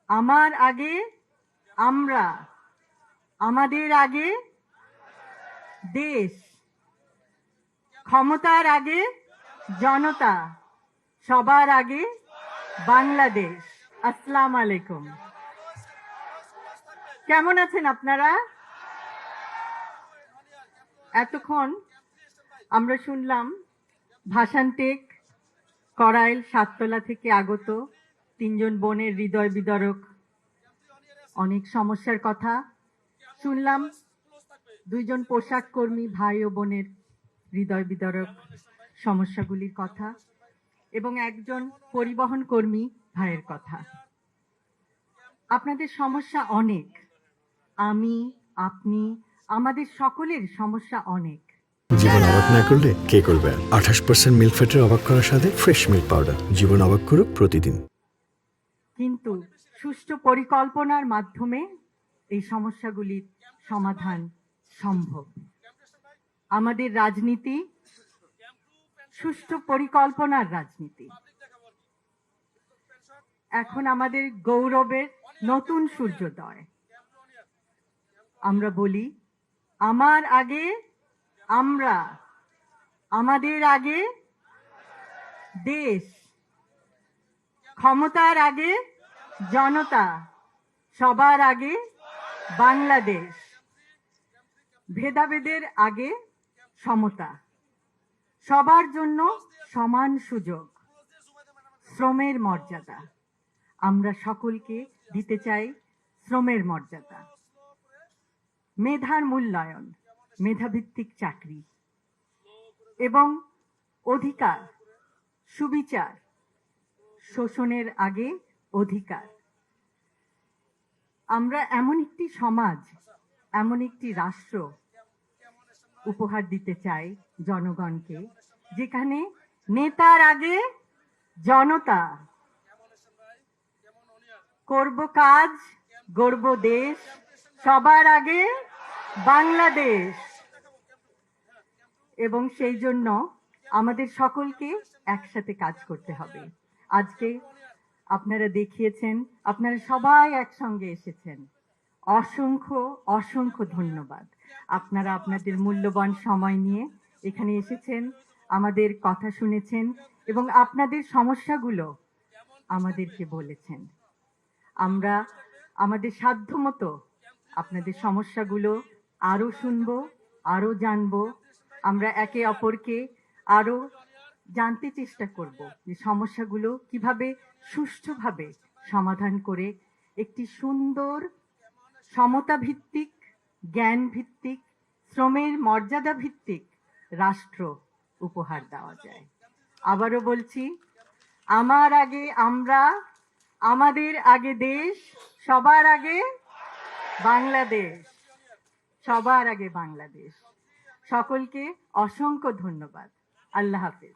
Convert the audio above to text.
আমার আগে আমরা, আমাদের আগে দেশ, ক্ষমতার আগে জনতা, সবার আগে বাংলাদেশ। আসসালামু আলাইকুম। কেমন আছেন আপনারা? এতক্ষণ আমরা শুনলাম ভাষান্টেক করাইল সাততলা থেকে আগত তিনজন বোনের হৃদয় বিদারক অনেক সমস্যার কথা শুনলাম। দুইজন পোশাক কর্মী ভাই ও বোনের হৃদয় বিদারক সমস্যাগুলির কথা এবং একজন পরিবহন কর্মী ভাইয়ের কথা। আপনাদের সমস্যা অনেক, আমি, আপনি, আমাদের সকলের সমস্যা অনেক। জীবন অবাক না করলে কে করবে? 28% মিল্ক ফ্যাটের অবাক করার সাথে ফ্রেশ মিল্ক পাউডার। জীবন অবাক করুক প্রতিদিন। কিন্তু সুষ্ঠু পরিকল্পনার মাধ্যমে এই সমস্যাগুলির সমাধান সম্ভব। আমাদের রাজনীতি সুষ্ঠু পরিকল্পনার রাজনীতি। এখন আমাদের গৌরবের নতুন সূর্যোদয়। আমরা বলি, আমার আগে আমরা, আমাদের আগে দেশ, ক্ষমতার আগে জনতা, সবার আগে বাংলাদেশ, ভেদাভেদের আগে সমতা, সবার জন্য সমান সুযোগ, শ্রমের মর্যাদা। আমরা সকলকে দিতে চাই শ্রমের মর্যাদা, মেধার মূল্যায়ন, মেধাভিত্তিক চাকরি এবং অধিকার, সুবিচার, শোষণের আগে অধিকার। আমরা এমন একটি সমাজ, এমন একটি রাষ্ট্র উপহার দিতে চাই জনগণকে, যেখানে নেতার আগে জনতা, করব কাজ, গড়ব দেশ, সবার আগে বাংলাদেশ। এবং সেই জন্য আমাদের সকলকে একসাথে কাজ করতে হবে। আজকে আপনারা দেখিয়েছেন, আপনারা সবাই একসঙ্গে এসেছেন। অসংখ্য অসংখ্য ধন্যবাদ। আপনারা আপনাদের মূল্যবান সময় নিয়ে এখানে এসেছেন, আমাদের কথা শুনেছেন এবং আপনাদের সমস্যাগুলো আমাদেরকে বলেছেন। আমরা আমাদের সাধ্যমতো আপনাদের সমস্যাগুলো আরো শুনবো, আরো জানবো। আমরা একে অপরকে আরো জানতে চেষ্টা করব যে সমস্যাগুলো কিভাবে সুষ্ঠুভাবে সমাধান করে একটি সুন্দর সমতা ভিত্তিক, জ্ঞান ভিত্তিক, শ্রমের মর্যাদা ভিত্তিক রাষ্ট্র উপহার দেওয়া যায়। আবারও বলছি, আমার আগে আমরা, আমাদের আগে দেশ, সবার আগে বাংলাদেশ, সবার আগে বাংলাদেশ। সকলকে অসংখ্য ধন্যবাদ। আল্লাহ হাফেজ।